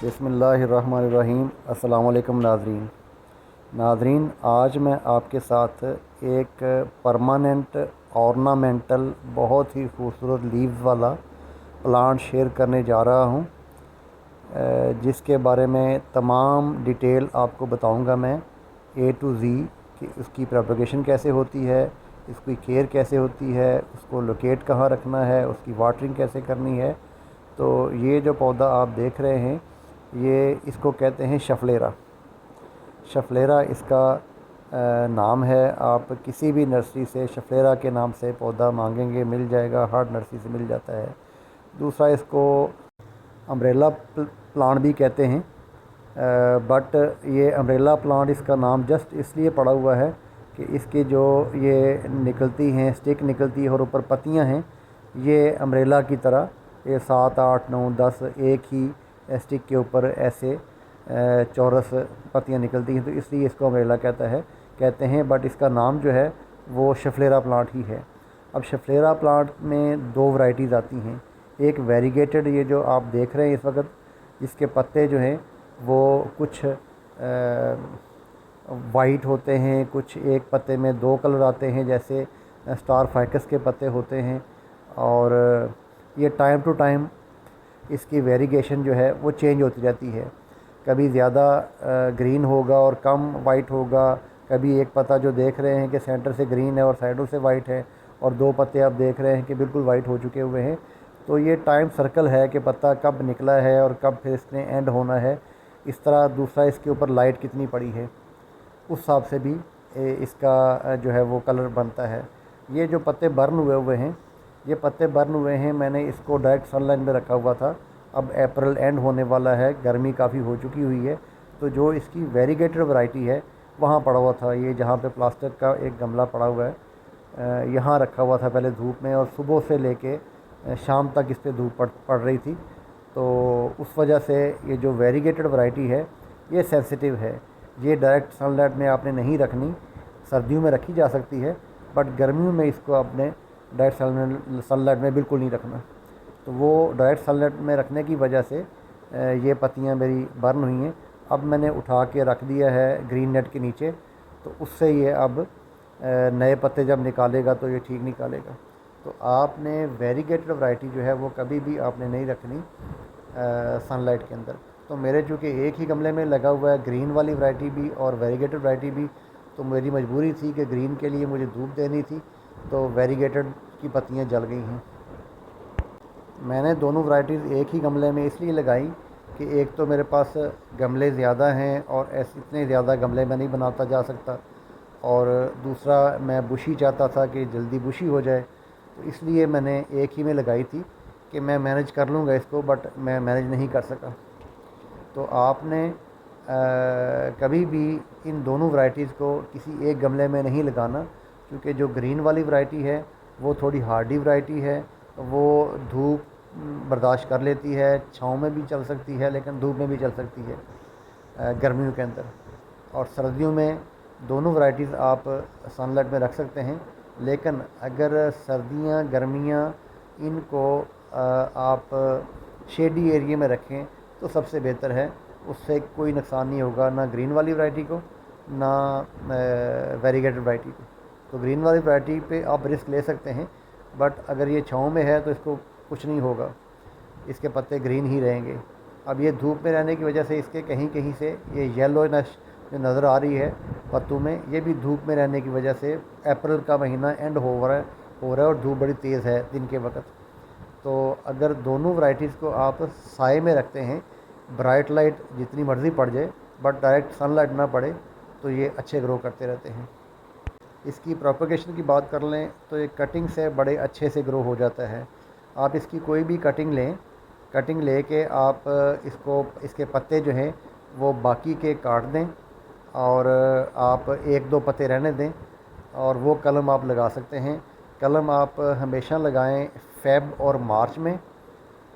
बिस्मिल्लाहिर्रहमानिर्रहीम। अस्सलाम वालेकुम नाज़रीन, आज मैं आपके साथ एक परमानेंट ऑर्नामेंटल बहुत ही खूबसूरत लीव्स वाला प्लांट शेयर करने जा रहा हूँ, जिसके बारे में तमाम डिटेल आपको बताऊँगा मैं ए टू ज़ी कि उसकी प्रोपगेशन कैसे होती है, इसकी केयर कैसे होती है, उसको लोकेट कहाँ रखना है, उसकी वाटरिंग कैसे करनी है। तो ये जो पौधा आप देख रहे हैं, ये इसको कहते हैं शफलेरा। शफलेरा इसका नाम है। आप किसी भी नर्सरी से शफलेरा के नाम से पौधा मांगेंगे मिल जाएगा, हर नर्सरी से मिल जाता है। दूसरा, इसको अम्ब्रेला प्लांट भी कहते हैं, बट ये अम्ब्रेला प्लांट इसका नाम जस्ट इसलिए पड़ा हुआ है कि इसकी जो ये निकलती हैं, स्टिक निकलती है और ऊपर पत्तियां हैं, ये अम्ब्रेला की तरह ये 7, 8, 9, 10 एक ही स्टिक के ऊपर ऐसे चौरस पत्तियां निकलती हैं, तो इसलिए इसको अम्ब्रेला कहते हैं। बट इसका नाम जो है वो शफलेरा प्लांट ही है। अब शफलेरा प्लांट में दो वैरायटीज़ आती हैं। एक वेरीगेटेड, ये जो आप देख रहे हैं इस वक्त, इसके पत्ते जो हैं वो कुछ वाइट होते हैं, कुछ एक पत्ते में दो कलर आते हैं जैसे स्टार फाइकस के पत्ते होते हैं। और ये टाइम टू टाइम इसकी वेरीगेशन जो है वो चेंज होती रहती है। कभी ज़्यादा ग्रीन होगा और कम वाइट होगा। कभी एक पत्ता जो देख रहे हैं कि सेंटर से ग्रीन है और साइडों से वाइट है, और दो पत्ते आप देख रहे हैं कि बिल्कुल वाइट हो चुके हुए हैं। तो ये टाइम सर्कल है कि पत्ता कब निकला है और कब फिर इसने एंड होना है। इस तरह दूसरा, इसके ऊपर लाइट कितनी पड़ी है उस हिसाब से भी इसका जो है वो कलर बनता है। ये जो पत्ते बर्न हुए हैं, ये पत्ते बर्न हुए हैं, मैंने इसको डायरेक्ट सनलाइट में रखा हुआ था। अब अप्रैल एंड होने वाला है, गर्मी काफ़ी हो चुकी हुई है, तो जो इसकी वेरीगेटेड वैरायटी है वहाँ पड़ा हुआ था। ये जहाँ पे प्लास्टिक का एक गमला पड़ा हुआ है, यहाँ रखा हुआ था पहले धूप में, और सुबह से लेके शाम तक इस पर धूप पड़ रही थी। तो उस वजह से ये जो वेरीगेटेड वैरायटी है ये सेंसिटिव है। ये डायरेक्ट सनलाइट में आपने नहीं रखनी। सर्दियों में रखी जा सकती है, बट गर्मियों में इसको आपने डायरेक्ट सनलाइट में बिल्कुल नहीं रखना। तो वो डायरेक्ट सनलाइट में रखने की वजह से ये पत्तियां मेरी बर्न हुई हैं। अब मैंने उठा के रख दिया है ग्रीन नेट के नीचे, तो उससे ये अब नए पत्ते जब निकालेगा तो ये ठीक निकालेगा। तो आपने वेरीगेटेड वैरायटी जो है वो कभी भी आपने नहीं रखनी सनलाइट के अंदर। तो मेरे चूँकि एक ही गमले में लगा हुआ है, ग्रीन वाली वैरायटी भी और वेरीगेटेड वैरायटी भी, तो मेरी मजबूरी थी कि ग्रीन के लिए मुझे धूप देनी थी, तो वेरीगेटेड की पत्तियां जल गई हैं। मैंने दोनों वैरायटीज़ एक ही गमले में इसलिए लगाई कि एक तो मेरे पास गमले ज़्यादा हैं और ऐसे इतने ज़्यादा गमले में नहीं बनाता जा सकता, और दूसरा मैं बुशी चाहता था कि जल्दी बुशी हो जाए, तो इसलिए मैंने एक ही में लगाई थी कि मैं मैनेज कर लूँगा इसको, बट मैं मैनेज नहीं कर सका। तो आपने कभी भी इन दोनों वैरायटीज़ को किसी एक गमले में नहीं लगाना, क्योंकि जो ग्रीन वाली वैरायटी है वो थोड़ी हार्डी वैरायटी है। वो धूप बर्दाश्त कर लेती है, छाँव में भी चल सकती है लेकिन धूप में भी चल सकती है गर्मियों के अंदर। और सर्दियों में दोनों वैरायटीज़ आप सनलाइट में रख सकते हैं, लेकिन अगर सर्दियाँ गर्मियाँ इनको आप शेडी एरिया में रखें तो सबसे बेहतर है। उससे कोई नुकसान नहीं होगा, ना ग्रीन वाली वैरायटी को ना वेरीगेटेड वैरायटी को। तो ग्रीन वाली वैरायटी पे आप रिस्क ले सकते हैं, बट अगर ये छाँव में है तो इसको कुछ नहीं होगा, इसके पत्ते ग्रीन ही रहेंगे। अब ये धूप में रहने की वजह से इसके कहीं कहीं से ये येलोनेस जो नज़र आ रही है पत्तों में, ये भी धूप में रहने की वजह से। अप्रैल का महीना एंड हो रहा है और धूप बड़ी तेज़ है दिन के वक्त। तो अगर दोनों वैरायटीज़ को आप साए में रखते हैं, ब्राइट लाइट जितनी मर्ज़ी पड़ जाए बट डायरेक्ट सनलाइट ना पड़े, तो ये अच्छे ग्रो करते रहते हैं। इसकी प्रोपगेशन की बात कर लें तो ये कटिंग से बड़े अच्छे से ग्रो हो जाता है। आप इसकी कोई भी कटिंग लें, कटिंग लेके आप इसको, इसके पत्ते जो हैं वो बाकी के काट दें और आप एक दो पत्ते रहने दें, और वो कलम आप लगा सकते हैं। कलम आप हमेशा लगाएं फेब और मार्च में,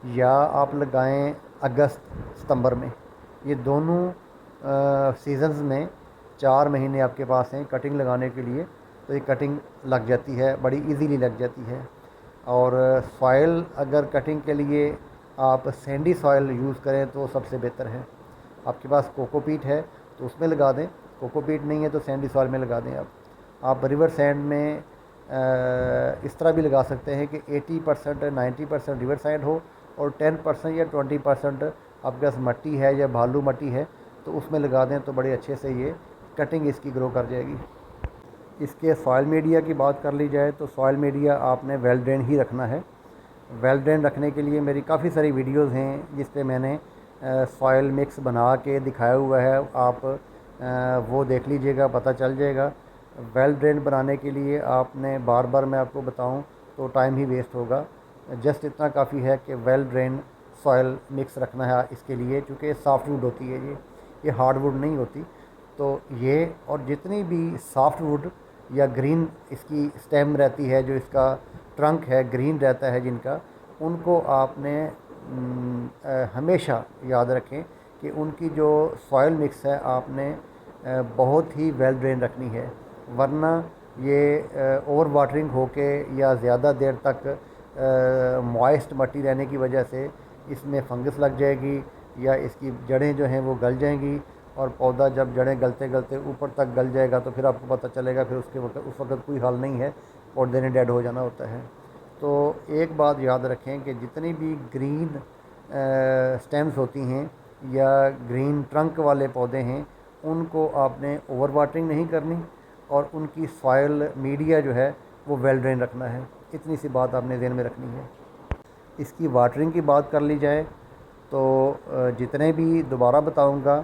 या आप लगाएं अगस्त सितंबर में। ये दोनों सीज़न्स में 4 महीने आपके पास हैं कटिंग लगाने के लिए, तो ये कटिंग लग जाती है, बड़ी इजीली लग जाती है। और सॉइल अगर कटिंग के लिए आप सैंडी सॉइल यूज़ करें तो सबसे बेहतर है। आपके पास कोकोपीट है तो उसमें लगा दें, कोकोपीट नहीं है तो सैंडी सॉइल में लगा दें। आप रिवर सैंड में इस तरह भी लगा सकते हैं कि 80% 90% रिवर सैंड हो और 10% या 20% आपके पास मट्टी है या भालू मट्टी है तो उसमें लगा दें, तो बड़े अच्छे से ये कटिंग इसकी ग्रो कर जाएगी। इसके सॉइल मीडिया की बात कर ली जाए तो सॉइल मीडिया आपने वेल ड्रेन ही रखना है। वेल ड्रेन रखने के लिए मेरी काफ़ी सारी वीडियोस हैं जिस पे मैंने सॉइल मिक्स बना के दिखाया हुआ है, आप वो देख लीजिएगा, पता चल जाएगा। वेल ड्रेन बनाने के लिए आपने बार बार मैं आपको बताऊं तो टाइम ही वेस्ट होगा। जस्ट इतना काफ़ी है कि वेल ड्रेन सॉइल मिक्स रखना है इसके लिए, चूँकि सॉफ्ट वुड होती है ये हार्ड वुड नहीं होती। तो ये और जितनी भी सॉफ्ट वुड या ग्रीन इसकी स्टेम रहती है, जो इसका ट्रंक है ग्रीन रहता है जिनका, उनको आपने हमेशा याद रखें कि उनकी जो सॉइल मिक्स है आपने बहुत ही वेल ड्रेन रखनी है, वरना ये ओवर वाटरिंग होके या ज़्यादा देर तक मॉइस्ट मट्टी रहने की वजह से इसमें फंगस लग जाएगी या इसकी जड़ें जो हैं वो गल जाएंगी, और पौधा जब जड़ें गलते गलते ऊपर तक गल जाएगा तो फिर आपको पता चलेगा फिर उस वक्त कोई हल नहीं है, पौधे ने डेड हो जाना होता है। तो एक बात याद रखें कि जितनी भी ग्रीन स्टेम्स होती हैं या ग्रीन ट्रंक वाले पौधे हैं उनको आपने ओवर वाटरिंग नहीं करनी और उनकी सॉइल मीडिया जो है वो वेल ड्रेन रखना है। इतनी सी बात आपने ध्यान में रखनी है। इसकी वाटरिंग की बात कर ली जाए तो जितने भी दोबारा बताऊंगा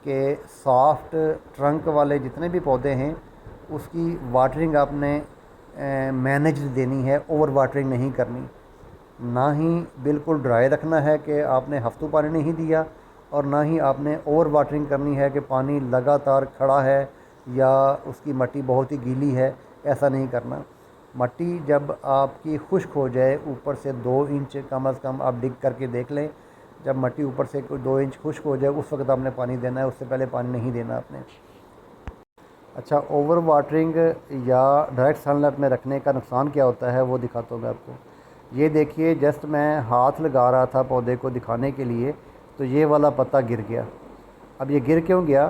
कि सॉफ्ट ट्रंक वाले जितने भी पौधे हैं उसकी वाटरिंग आपने मैनेज देनी है, ओवर वाटरिंग नहीं करनी। ना ही बिल्कुल ड्राई रखना है कि आपने हफ्तों पानी नहीं दिया, और ना ही आपने ओवर वाटरिंग करनी है कि पानी लगातार खड़ा है या उसकी मट्टी बहुत ही गीली है, ऐसा नहीं करना। मट्टी जब आपकी खुश्क हो जाए, ऊपर से 2 इंच कम अज़ कम आप डिग करके देख लें, जब मट्टी ऊपर से कोई 2 इंच खुश्क हो जाए उस वक्त आपने पानी देना है, उससे पहले पानी नहीं देना आपने। अच्छा, ओवर वाटरिंग या डायरेक्ट सनलाइट में रखने का नुकसान क्या होता है वो दिखाता हूँ मैं आपको। ये देखिए, जस्ट मैं हाथ लगा रहा था पौधे को दिखाने के लिए तो ये वाला पत्ता गिर गया। अब ये गिर क्यों गया,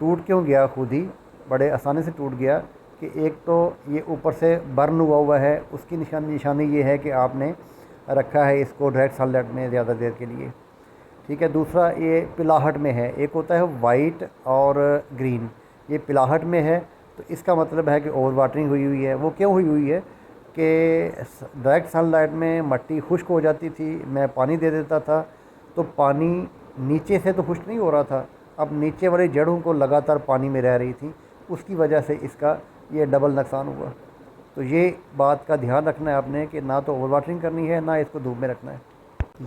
टूट क्यों गया, खुद ही बड़े आसानी से टूट गया कि एक तो ये ऊपर से बर्न हुआ है, उसकी निशानी ये है कि आपने रखा है इसको डायरेक्ट सनलाइट में ज़्यादा देर के लिए, ठीक है। दूसरा, ये पिलाहट में है, एक होता है वाइट और ग्रीन, ये पिलाहट में है तो इसका मतलब है कि ओवर वाटरिंग हुई हुई है। वो क्यों हुई है कि डायरेक्ट सनलाइट में मट्टी खुश्क हो जाती थी, मैं पानी दे देता था तो पानी नीचे से तो खुश्क नहीं हो रहा था, अब नीचे वाली जड़ों को लगातार पानी में रह रही थी, उसकी वजह से इसका ये डबल नुकसान हुआ। तो ये बात का ध्यान रखना है आपने कि ना तो ओवर वाटरिंग करनी है, ना इसको धूप में रखना है।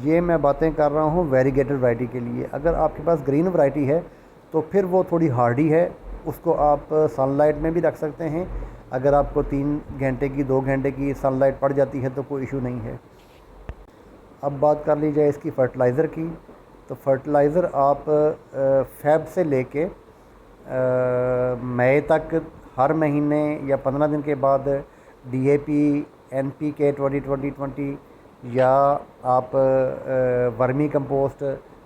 ये मैं बातें कर रहा हूँ वेरीगेटेड वैरायटी के लिए। अगर आपके पास ग्रीन वैरायटी है तो फिर वो थोड़ी हार्डी है, उसको आप सनलाइट में भी रख सकते हैं। अगर आपको 3 घंटे की 2 घंटे की सनलाइट पड़ जाती है तो कोई इशू नहीं है। अब बात कर ली जाए इसकी फ़र्टिलाइज़र की, तो फर्टिलाइज़र आप फ़ेब से लेके मई तक हर महीने या 15 दिन के बाद DAP, NPK 20-20-20 या आप वर्मी कंपोस्ट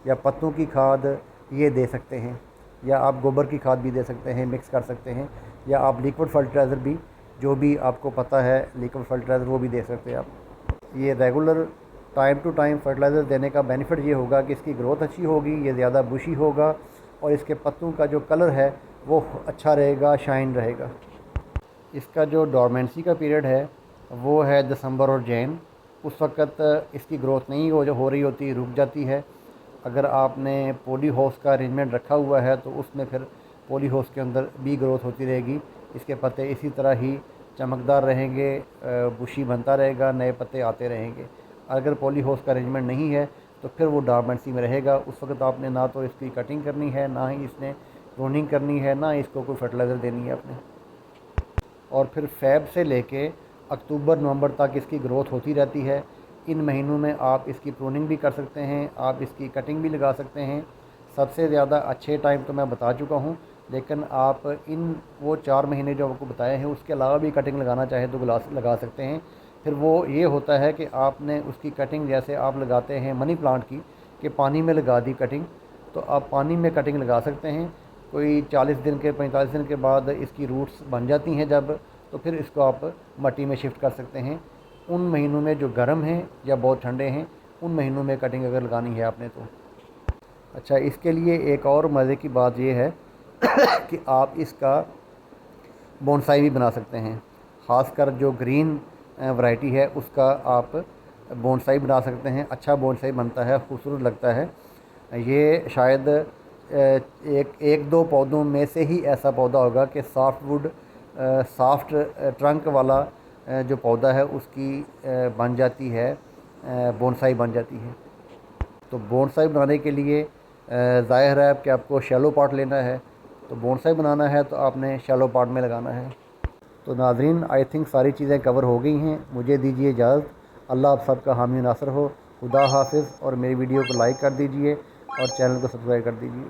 या पत्तों की खाद ये दे सकते हैं, या आप गोबर की खाद भी दे सकते हैं, मिक्स कर सकते हैं, या आप लिक्विड फर्टिलाइज़र भी, जो भी आपको पता है लिक्विड फर्टिलाइज़र, वो भी दे सकते हैं आप। ये regular time to time fertiliser देने का बेनिफिट ये होगा कि इसकी ग्रोथ अच्छी होगी, ये ज़्यादा बुशी होगा और इसके पत्तों का जो कलर है वो अच्छा रहेगा, शाइन रहेगा। इसका जो डोरमेंसी का पीरियड है वो है दिसंबर और जैन, उस वक़्त इसकी ग्रोथ नहीं हो रही होती, रुक जाती है। अगर आपने पॉली हाउस का अरेंजमेंट रखा हुआ है तो उसमें फिर पॉली हाउस के अंदर भी ग्रोथ होती रहेगी, इसके पत्ते इसी तरह ही चमकदार रहेंगे, बुशी बनता रहेगा, नए पत्ते आते रहेंगे। अगर पॉली हाउस का अरेंजमेंट नहीं है तो फिर वो डोरमेंसी में रहेगा, उस वक्त आपने ना तो इसकी कटिंग करनी है, ना ही इसने प्रूनिंग करनी है, ना इसको कोई फर्टिलाइज़र देनी है आपने। और फिर फ़ेब से लेके अक्टूबर नवंबर तक इसकी ग्रोथ होती रहती है। इन महीनों में आप इसकी प्रूनिंग भी कर सकते हैं, आप इसकी कटिंग भी लगा सकते हैं। सबसे ज़्यादा अच्छे टाइम तो मैं बता चुका हूँ, लेकिन आप इन वो 4 महीने जो आपको बताए हैं उसके अलावा भी कटिंग लगाना चाहें तो लगा सकते हैं, फिर वो ये होता है कि आपने उसकी कटिंग जैसे आप लगाते हैं मनी प्लांट की, कि पानी में लगा दी कटिंग, तो आप पानी में कटिंग लगा सकते हैं। कोई 40 दिन के 45 दिन के बाद इसकी रूट्स बन जाती हैं जब, तो फिर इसको आप मट्टी में शिफ्ट कर सकते हैं। उन महीनों में जो गर्म हैं या बहुत ठंडे हैं, उन महीनों में कटिंग अगर लगानी है आपने तो। अच्छा, इसके लिए एक और मज़े की बात ये है कि आप इसका बोनसाई भी बना सकते हैं। ख़ासकर जो ग्रीन वैरायटी है उसका आप बोनसाई बना सकते हैं। अच्छा बोनसाई बनता है, खूबसूरत लगता है। ये शायद एक दो पौधों में से ही ऐसा पौधा होगा कि सॉफ्टवुड सॉफ्ट ट्रंक वाला जो पौधा है उसकी बन जाती है, बोनसाई बन जाती है। तो बोनसाई बनाने के लिए ज़ाहिर है कि आपको शैलो पॉट लेना है। तो बोनसाई बनाना है तो आपने शैलो पॉट में लगाना है। तो नाज़रीन, आई थिंक सारी चीज़ें कवर हो गई हैं। मुझे दीजिए इजाज़त। अल्लाह आप सबका हामी नासर हो। खुदा हाफिज़। और मेरी वीडियो को लाइक कर दीजिए और चैनल को सब्सक्राइब कर दीजिए।